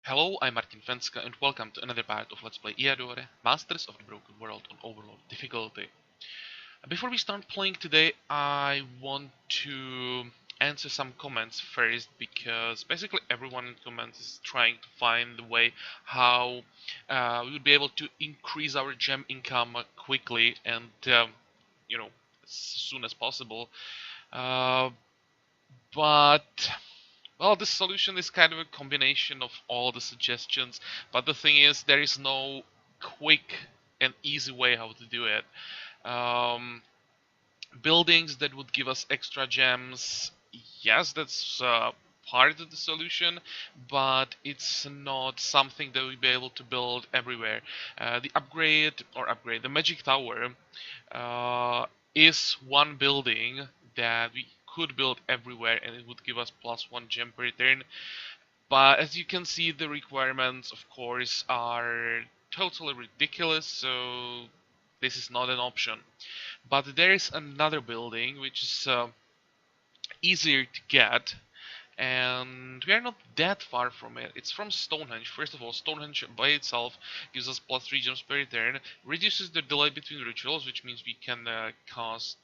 Hello, I'm Martin Fencka and welcome to another part of Let's Play Eador, Masters of the Broken World on Overlord difficulty. Before we start playing today, I want to answer some comments first, because basically everyone in comments is trying to find the way how we would be able to increase our gem income quickly and, as soon as possible. Uh, but Well, this solution is kind of a combination of all the suggestions, but the thing is, there is no quick and easy way how to do it. Um, Buildings that would give us extra gems, yes, that's part of the solution, but it's not something that we'll be able to build everywhere. The magic tower is one building that we could build everywhere, and it would give us +1 gem per turn. But as you can see, the requirements, of course, are totally ridiculous, so this is not an option. But there is another building which is easier to get, and we are not that far from it. It's from Stonehenge. First of all, Stonehenge by itself gives us +3 gems per turn, reduces the delay between rituals, which means we can cast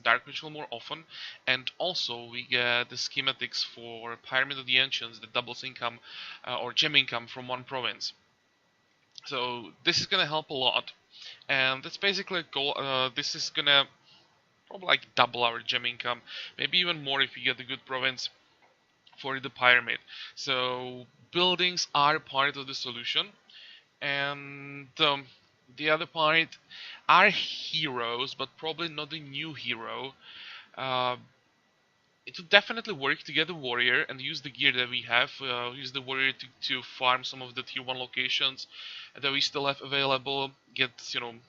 Dark Ritual more often, and also we get the schematics for Pyramid of the Ancients that doubles income or gem income from one province. So this is gonna help a lot, and that's basically a goal. This is gonna probably like double our gem income, maybe even more if we get a good province for the pyramid. So buildings are part of the solution, and the other part are heroes, but probably not a new hero. Uh, it would definitely work to get a warrior and use the gear that we have. Use the warrior to farm some of the tier 1 locations that we still have available. Get,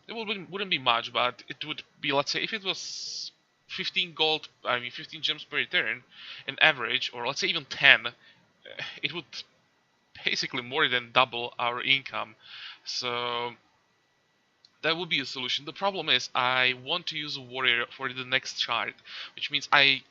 it wouldn't be much, but it would be, let's say, if it was 15 gold, 15 gems per turn in average, or let's say even 10, it would basically more than double our income. So that would be a solution. The problem is I want to use a warrior for the next chart, which means I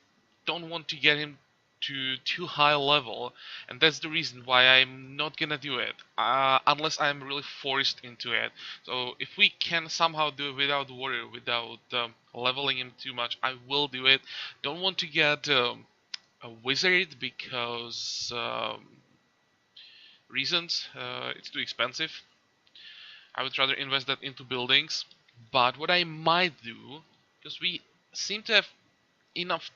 don't want to get him to too high level, and that's the reason why I'm not gonna do it unless I'm really forced into it. So if we can somehow do it without warrior, without leveling him too much, I will do it. Don't want to get a wizard because reasons. It's too expensive. I would rather invest that into buildings. But what I might do, because we seem to have enough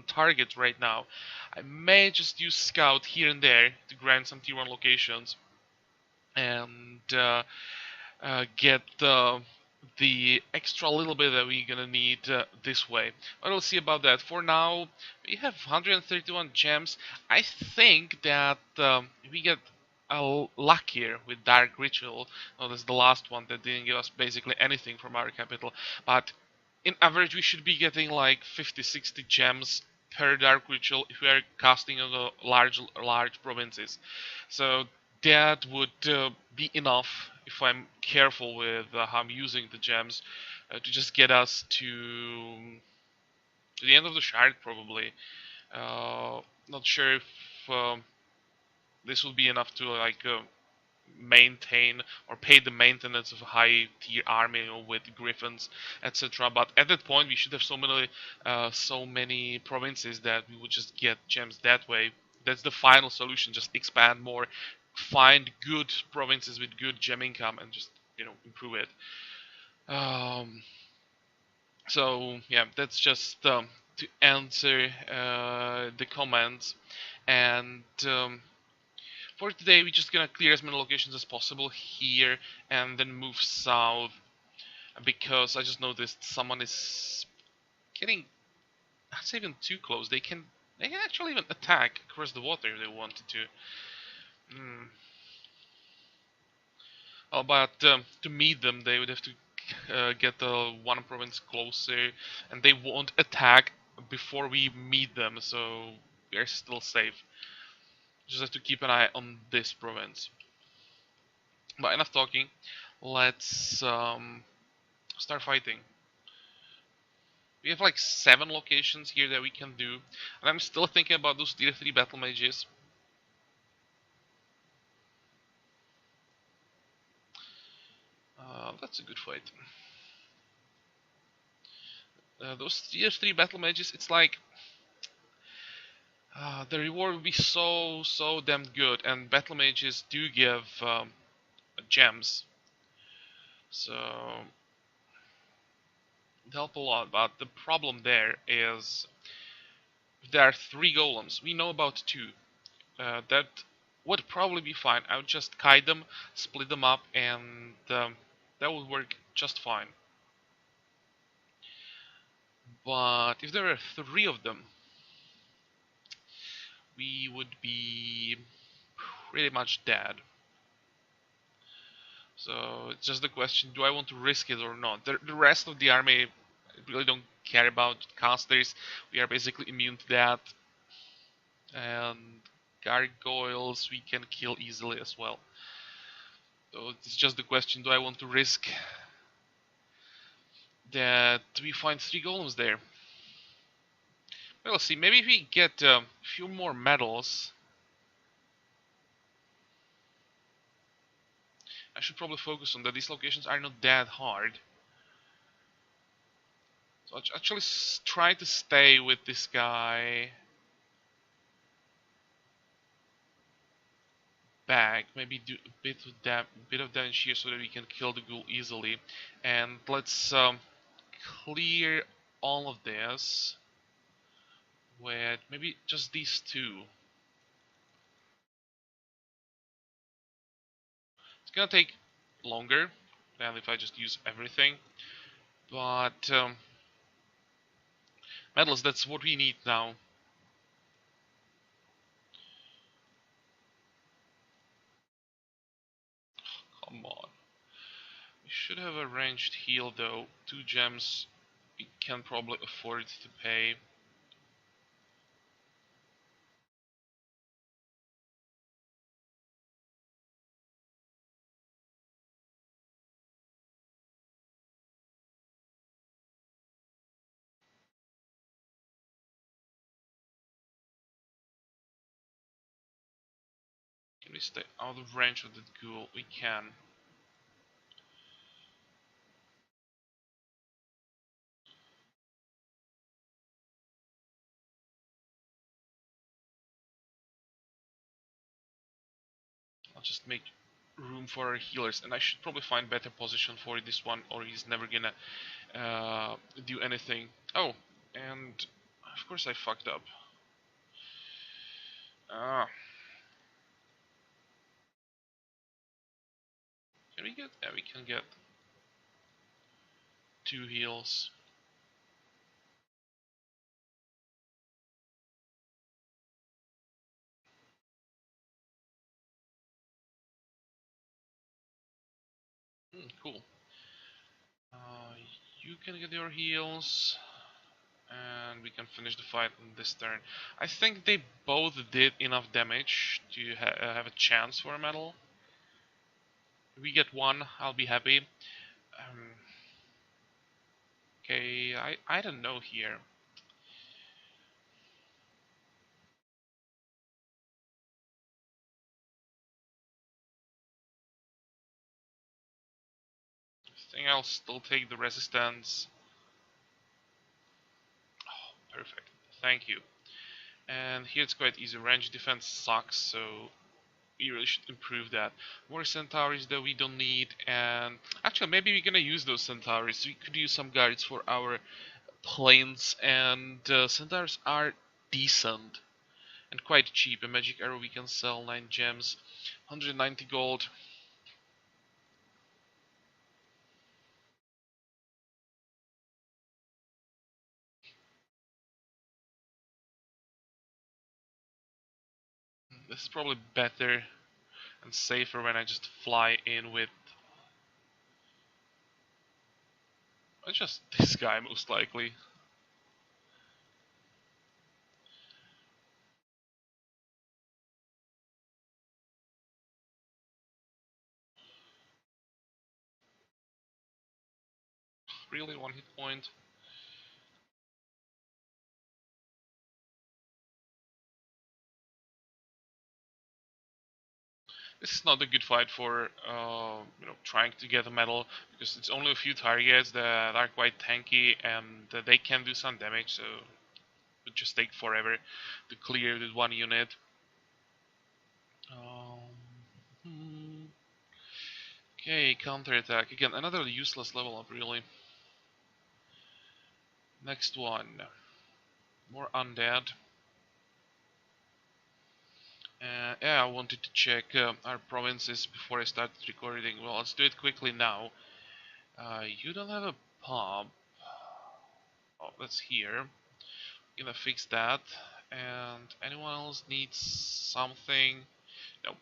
targets right now, I may just use Scout here and there to grind some tier 1 locations and get the extra little bit that we're gonna need this way. But we'll see about that. For now, we have 131 gems. I think that we get luckier with Dark Ritual. Oh, that's the last one that didn't give us basically anything from our capital. But in average, we should be getting like 50-60 gems per Dark Ritual if we are casting on the large provinces. So that would be enough if I'm careful with how I'm using the gems to just get us to the end of the shard probably. Not sure if this will be enough to like maintain or pay the maintenance of a high tier army, with griffins, etc. But at that point, we should have so many provinces that we would just get gems that way. That's the final solution. Just expand more, find good provinces with good gem income, and just improve it. So yeah, that's just to answer the comments. And for today, we're just gonna clear as many locations as possible here and then move south, because I just noticed someone is getting, I'd say, even too close. They can actually even attack across the water if they wanted to. Oh, but to meet them, they would have to get one province closer, and they won't attack before we meet them, so we are still safe. Just have to keep an eye on this province. But enough talking. Let's start fighting. We have like 7 locations here that we can do, and I'm still thinking about those tier 3 battle mages. That's a good fight. Those tier 3 battle mages, it's like the reward would be so damn good, and battle mages do give gems, so it help a lot. But the problem there is there are 3 golems. We know about 2. That would probably be fine. I would just kite them, split them up, and that would work just fine. But if there are 3 of them, we would be pretty much dead. So it's just the question, do I want to risk it or not? The rest of the army I really don't care about casters. We are basically immune to that. And gargoyles we can kill easily as well. So it's just the question, do I want to risk that we find 3 golems there? We'll see, maybe if we get a few more medals. I should probably focus on that. These locations are not that hard. So I'll actually try to stay with this guy back. Maybe do a bit of damage here so that we can kill the ghoul easily. And let's clear all of this with maybe just these 2. It's gonna take longer than if I just use everything, but medals, that's what we need now. Come on. We should have a ranged heal though. 2 gems we can probably afford to pay. Can we stay out of range of the ghoul? We can. I'll just make room for our healers, and I should probably find better position for this one, or he's never gonna do anything. Oh, and of course I fucked up. Ah, can we get? Yeah, we can get 2 heals. Cool. You can get your heals, and we can finish the fight on this turn. I think they both did enough damage to have a chance for a medal. If we get 1, I'll be happy. Okay, I don't know here. I think I'll still take the resistance. Oh, perfect. Thank you. And here it's quite easy. Range defense sucks, so we really should improve that. More Centaurs that we don't need, and actually maybe we're gonna use those Centaurs. We could use some guards for our planes, and Centaurs are decent and quite cheap. A magic arrow we can sell 9 gems, 190 gold. This is probably better and safer when I just fly in with just this guy most likely. Really 1 hit point. This is not a good fight for trying to get a medal, because it's only a few targets that are quite tanky and they can do some damage, so it would just take forever to clear with one unit. Okay, counterattack. Again, another useless level up, really. Next one. More undead. Yeah, I wanted to check our provinces before I started recording. Well, let's do it quickly now. You don't have a pub. Oh, that's here. Gonna fix that. And anyone else needs something? Nope.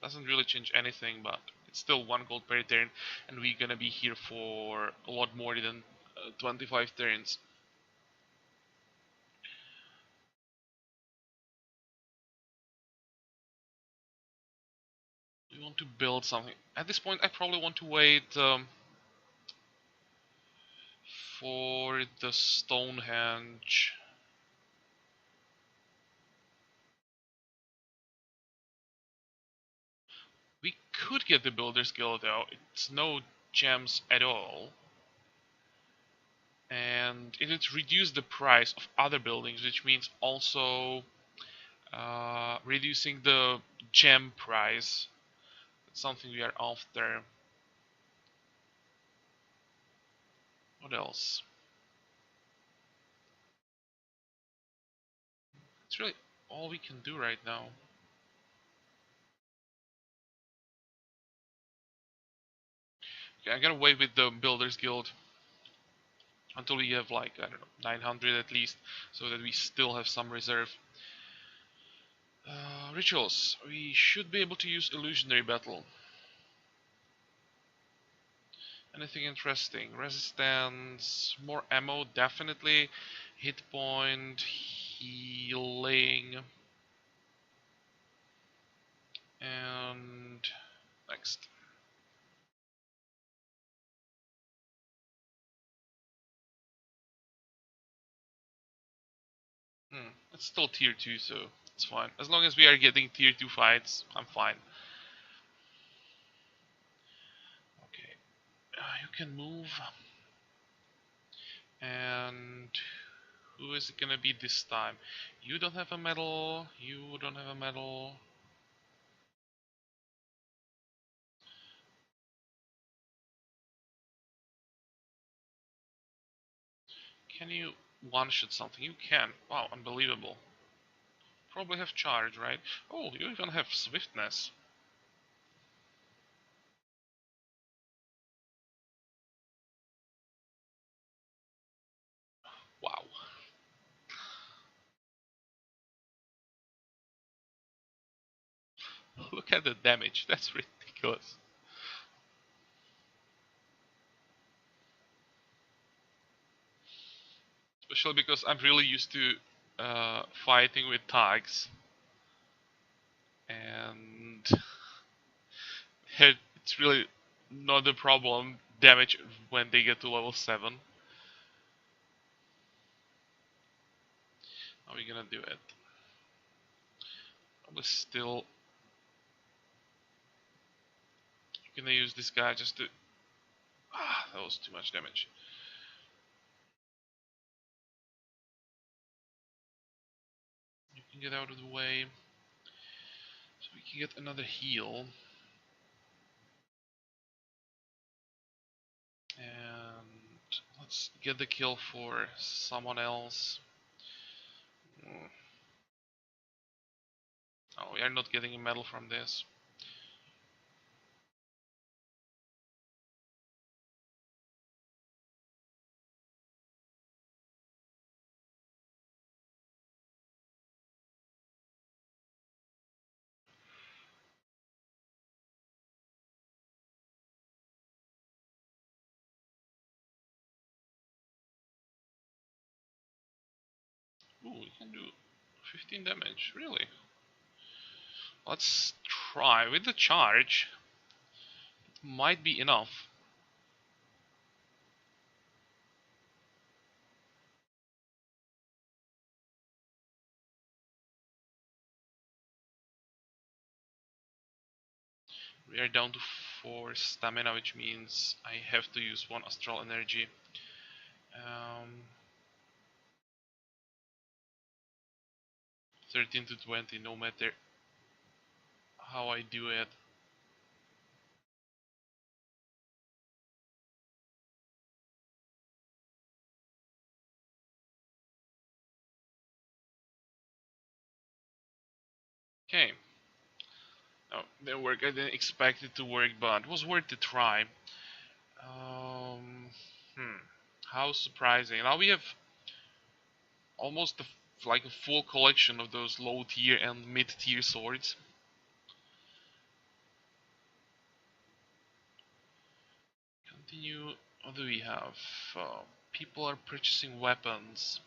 Doesn't really change anything, but it's still 1 gold per turn, and we're gonna be here for a lot more than 25 turns. We want to build something. At this point, I probably want to wait for the Stonehenge. We could get the Builder's Guild though. It's no gems at all. And it would reduce the price of other buildings, which means also reducing the gem price. That's something we are after. What else? It's really all we can do right now. Okay, I'm gonna wait with the Builder's Guild until we have like, I don't know, 900 at least, so that we still have some reserve. Rituals. We should be able to use Illusionary Battle. Anything interesting? Resistance, more ammo, definitely. Hit point, healing, and next. It's still tier 2, so it's fine. As long as we are getting tier 2 fights, I'm fine. Okay, you can move. And who is it gonna be this time? You don't have a medal, you don't have a medal. Can you one-shot something? You can. Wow, unbelievable. Probably have charge, right? Oh, you even have swiftness. Wow. Look at the damage. That's ridiculous. Especially because I'm really used to fighting with tags. And it's really not a problem damage when they get to level 7. How are we gonna do it? Probably still gonna use this guy just to... Ah, that was too much damage. You can get out of the way. So we can get another heal. And let's get the kill for someone else. Oh, we are not getting a medal from this. Ooh, we can do 15 damage, really? Let's try with the charge. It might be enough. We are down to 4 stamina, which means I have to use 1 astral energy. Um, 13 to 20, no matter how I do it. Okay. No, didn't work. I didn't expect it to work, but it was worth the try. Um, hmm. How surprising. Now we have almost like a full collection of those low tier and mid tier swords. Continue. What do we have? People are purchasing weapons.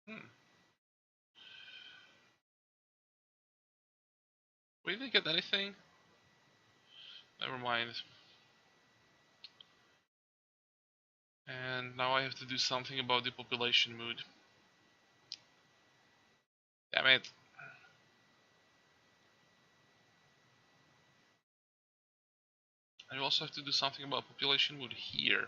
Hmm. We didn't get anything. Never mind. And now I have to do something about the population mood. Damn it. I also have to do something about population mood here.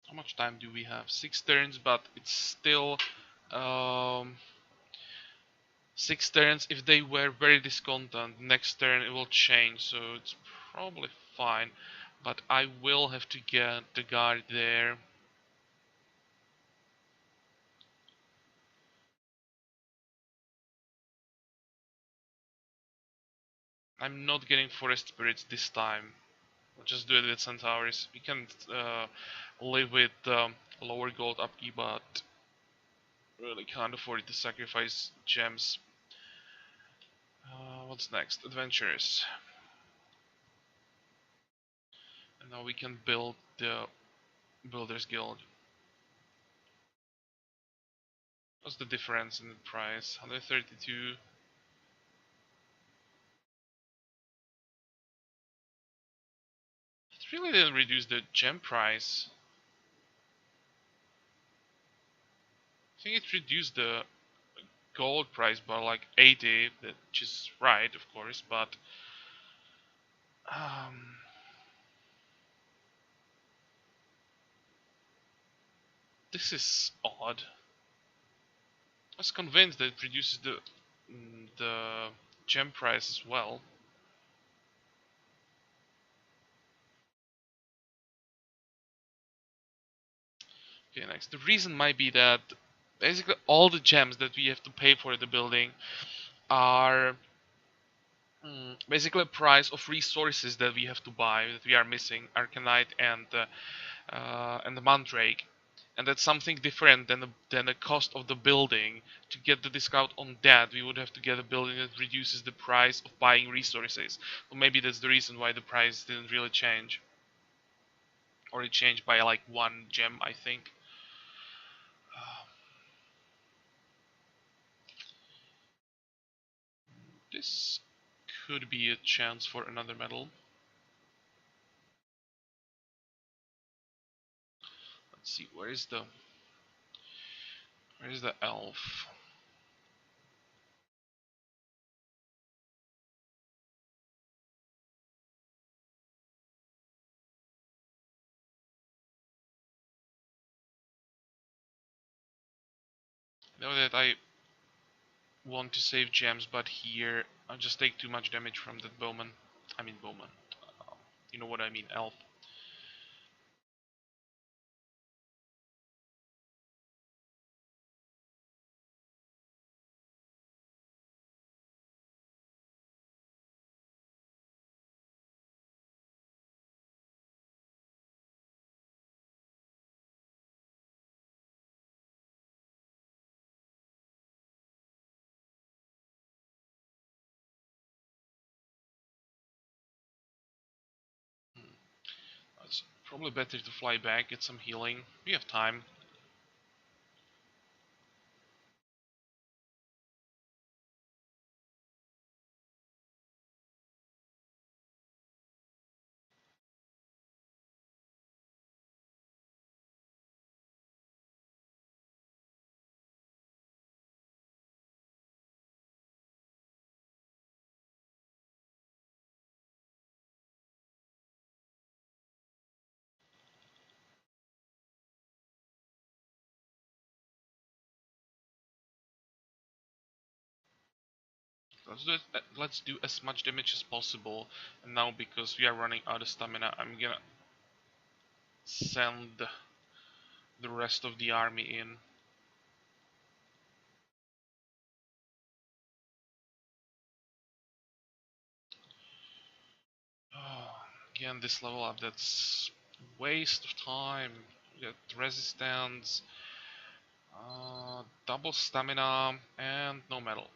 How much time do we have? 6 turns, but it's still 6 turns. If they were very discontent, next turn it will change, so it's probably fine. But I will have to get the guard there. I'm not getting forest spirits this time. I'll just do it with centaurs. We can live with lower gold upkeep, but really can't afford to sacrifice gems. What's next? Adventures. And now we can build the Builders Guild. What's the difference in the price? 132. It really didn't reduce the gem price. I think it reduced the gold price by like 80, which is right, of course, but um, this is odd. I was convinced that it reduces the gem price as well. Okay, next. The reason might be that basically all the gems that we have to pay for the building are basically a price of resources that we have to buy that we are missing, Arcanite and the Mandrake, and that's something different than the cost of the building. To get the discount on that, we would have to get a building that reduces the price of buying resources. Or maybe that's the reason why the price didn't really change, or it changed by like 1 gem, I think. This could be a chance for another medal. Let's see, where is the elf? I know that I want to save gems, but here I'll just take too much damage from that bowman. I mean bowman. You know what I mean, elf. It's probably better to fly back, get some healing. We have time. Let's do as much damage as possible. And now, because we are running out of stamina, I'm gonna send the rest of the army in. Oh, again, this level up, that's waste of time. We got resistance, double stamina, and no metal.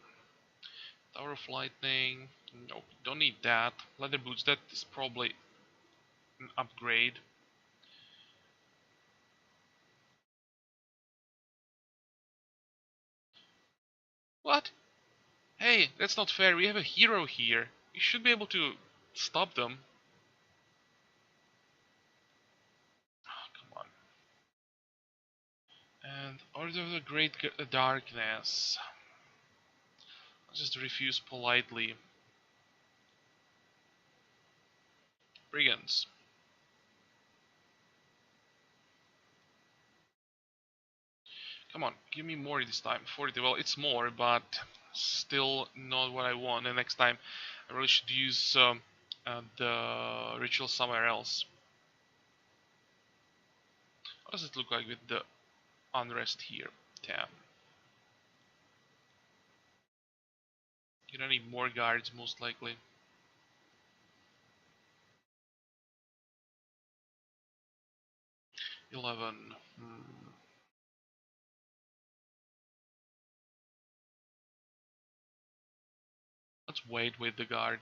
Tower of Lightning, nope, don't need that. Leather boots, that is probably an upgrade. What? Hey, that's not fair, we have a hero here. We should be able to stop them. Oh, come on. And Order of the Great Darkness. I'll just refuse politely. Brigands. Come on, give me more this time. 40, well, it's more, but still not what I want. And next time, I really should use the ritual somewhere else. How does it look like with the unrest here? Damn. Gonna need more guards, most likely. 11. Let's wait with the guard.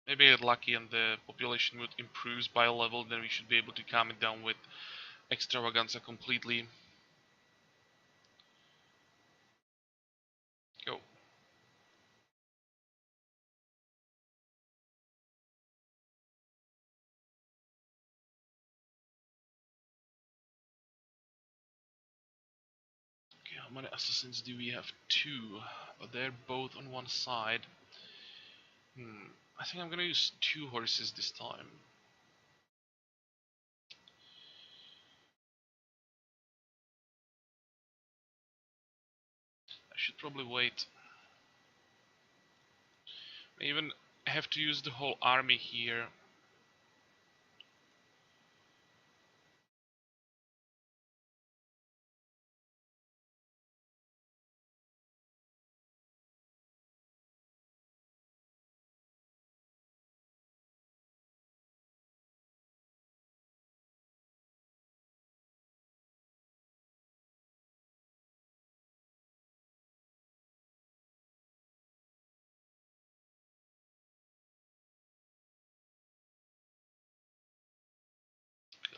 Maybe I get lucky and the population would improves by a level, then we should be able to calm it down with extravaganza completely. Go. Okay, how many assassins do we have? 2, but they're both on one side. I think I'm gonna use 2 horses this time. I should probably wait. I even have to use the whole army here.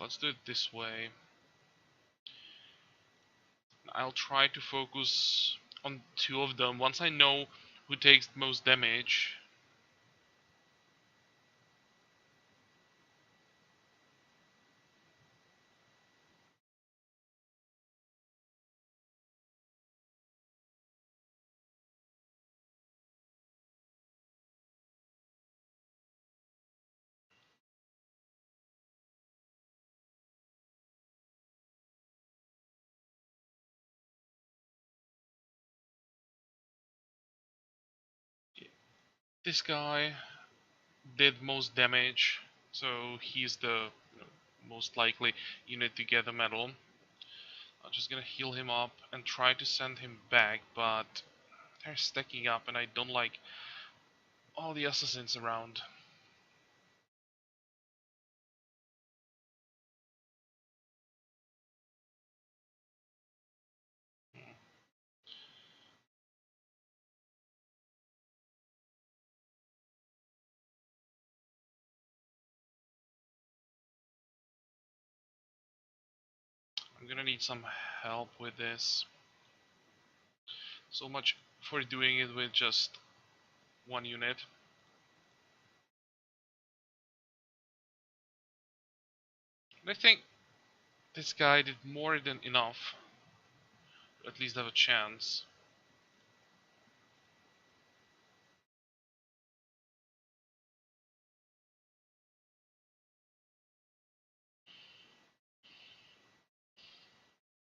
Let's do it this way. I'll try to focus on 2 of them. Once I know who takes the most damage, this guy did most damage, so he's the most likely unit to get a medal. I'm just gonna heal him up and try to send him back, but they're stacking up and I don't like all the assassins around. I'm gonna need some help with this. So much for doing it with just 1 unit. And I think this guy did more than enough to at least have a chance.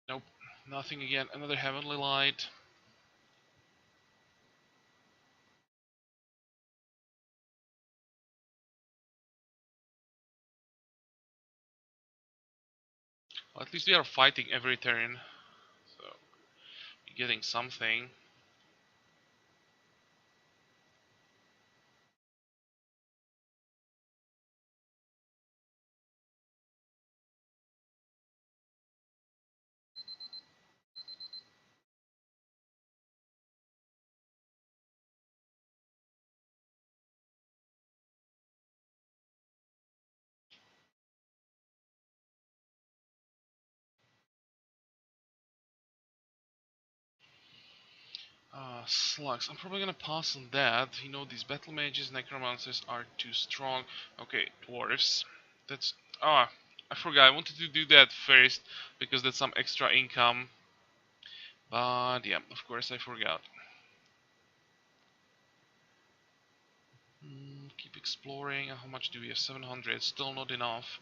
Nope, nothing again. Another Heavenly Light. Well, at least we are fighting every turn, so we're getting something. Slugs. I'm probably gonna pass on that. You know, these battle mages, necromancers are too strong. Okay, dwarves. That's... Ah, I forgot. I wanted to do that first because that's some extra income. But yeah, of course I forgot. Keep exploring. How much do we have? 700. Still not enough.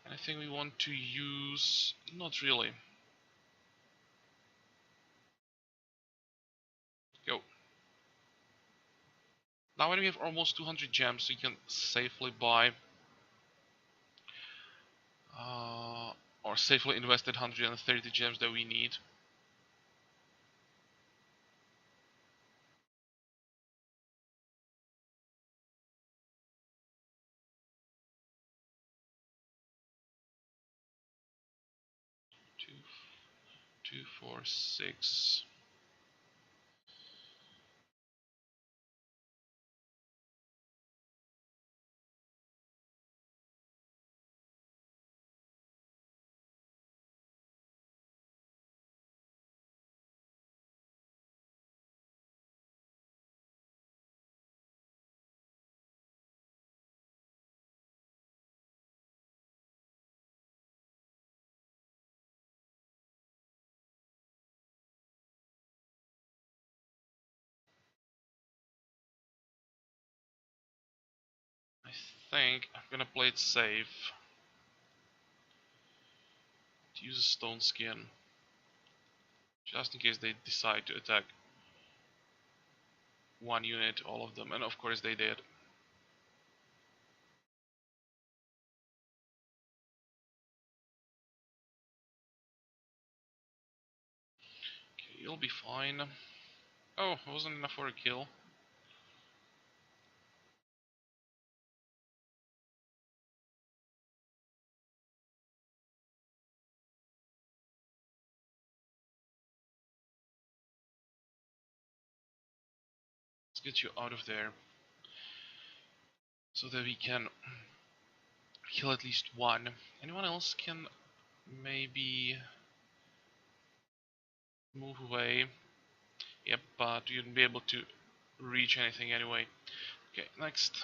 And I think we want to use... Not really. Go. Now when we have almost 200 gems, we can safely buy... or safely invested 130 gems that we need. Two, 2, 4, 6. I think I'm gonna play it safe. Use a stone skin. Just in case they decide to attack one unit, all of them. And of course they did. Okay, you'll be fine. Oh, it wasn't enough for a kill. Let's get you out of there. So that we can kill at least one. Anyone else can maybe move away. Yep, but you wouldn't be able to reach anything anyway. Okay, next.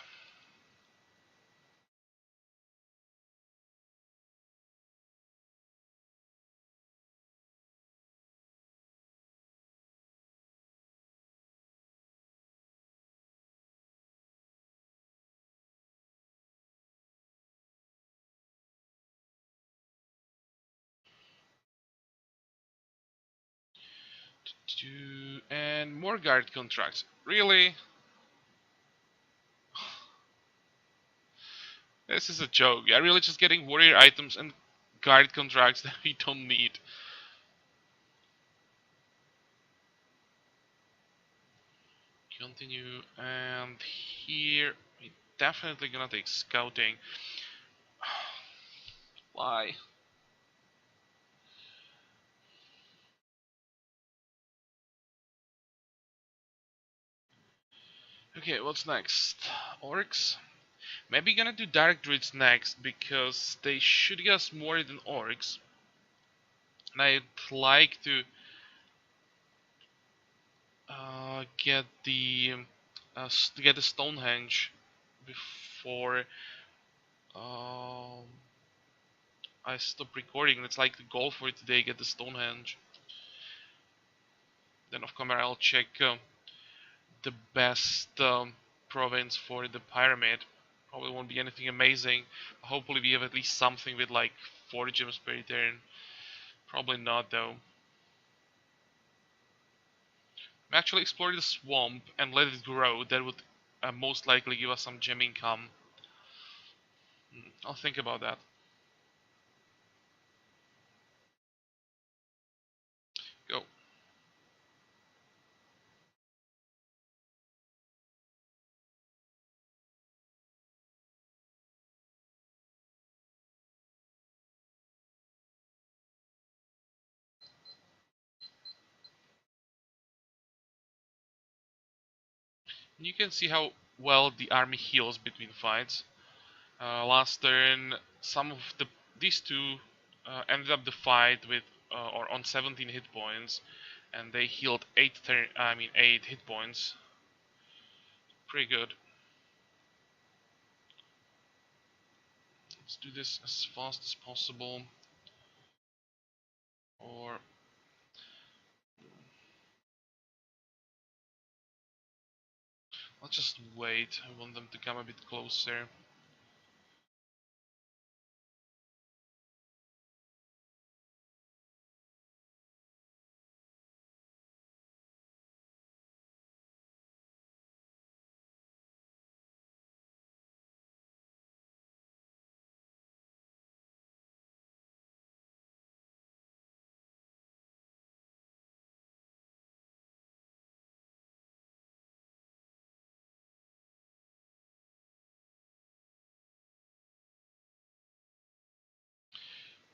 And more guard contracts. Really? This is a joke. We are really just getting warrior items and guard contracts that we don't need. Continue, and here we definitely gonna take scouting. Why? Okay, what's next? Orcs? Maybe gonna do direct druids next because they should get us more than orcs. And I'd like to get the Stonehenge before I stop recording. It's like the goal for today: get the Stonehenge. Then of course I'll check the best province for the pyramid. Probably won't be anything amazing. Hopefully we have at least something with like 4 gems per turn. Probably not though. Actually explore the swamp and let it grow. That would most likely give us some gem income. I'll think about that. You can see how well the army heals between fights. Last turn, some of these two ended up the fight with or on 17 hit points, and they healed 8 hit points. Pretty good. Let's do this as fast as possible, or let's just wait. I want them to come a bit closer.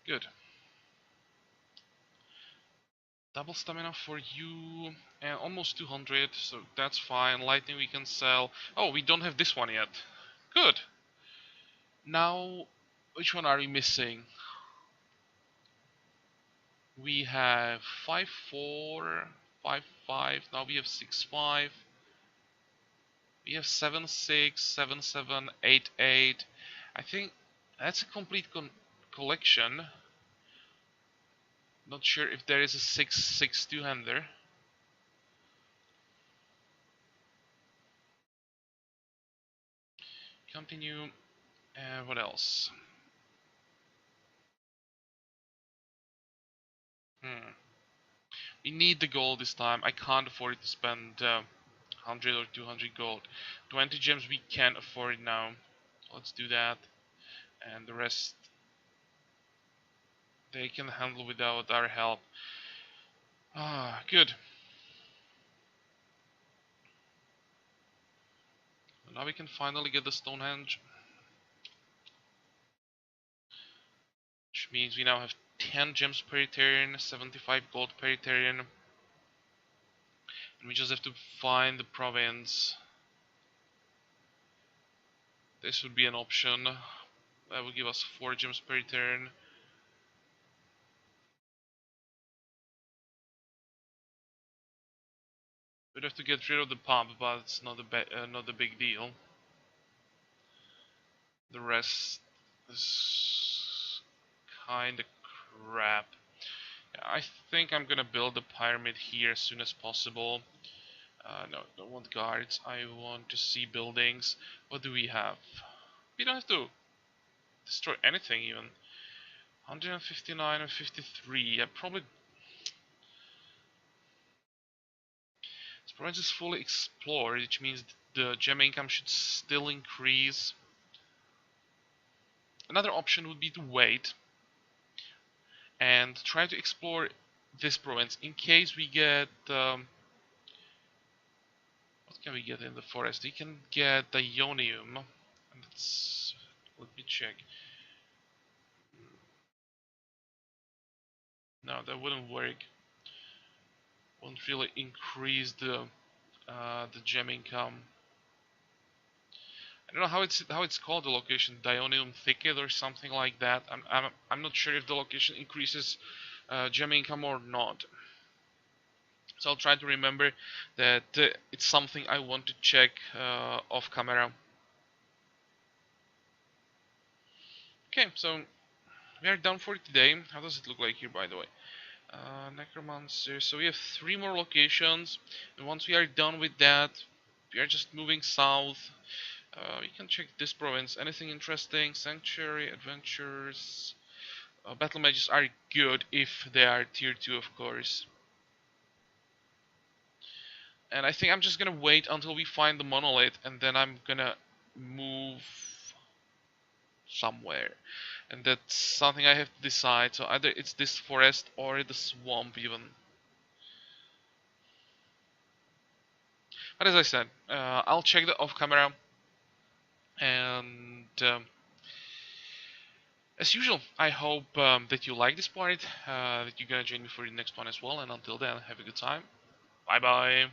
Good. Double stamina for you, and almost 200, so that's fine. Lightning we can sell. Oh, we don't have this one yet. Good. Now, which one are we missing? We have 5-4, 5-5. Now we have 6-5. We have 7-6, 7-7, 8-8. I think that's a complete collection. Not sure if there is a 6-6 two-hander. Continue. What else? We need the gold this time. I can't afford to spend 100 or 200 gold. 20 gems we can afford now. Let's do that. And the rest they can handle without our help. Ah, good. Now we can finally get the Stonehenge. Which means we now have 10 gems per turn, 75 gold per turn. And we just have to find the province. This would be an option. That would give us 4 gems per turn. We'd have to get rid of the pump, but it's not a big deal. The rest is kinda crap. Yeah, I think I'm gonna build a pyramid here as soon as possible. No, I don't want guards. I want to see buildings. What do we have? We don't have to destroy anything even. 159 and 53. I probably... This province is fully explored, which means the gem income should still increase. Another option would be to wait and try to explore this province in case we get... what can we get in the forest? We can get the Ionium. And let me check. No, that wouldn't work. Won't really increase the gem income. I don't know how it's called, the location, Dionium Thicket or something like that. I'm not sure if the location increases gem income or not. So I'll try to remember that it's something I want to check off camera. Okay, so we are done for today. How does it look like here, by the way? Necromancer. So we have 3 more locations, and once we are done with that, we are just moving south. We can check this province. Anything interesting? Sanctuary, adventures. Battle mages are good if they are tier 2, of course. And I think I'm just gonna wait until we find the monolith, and then I'm gonna move somewhere. And that's something I have to decide. So either it's this forest or the swamp even. But as I said, I'll check the off camera. And as usual, I hope that you like this part, that you're gonna join me for the next one as well. And until then, have a good time. Bye bye.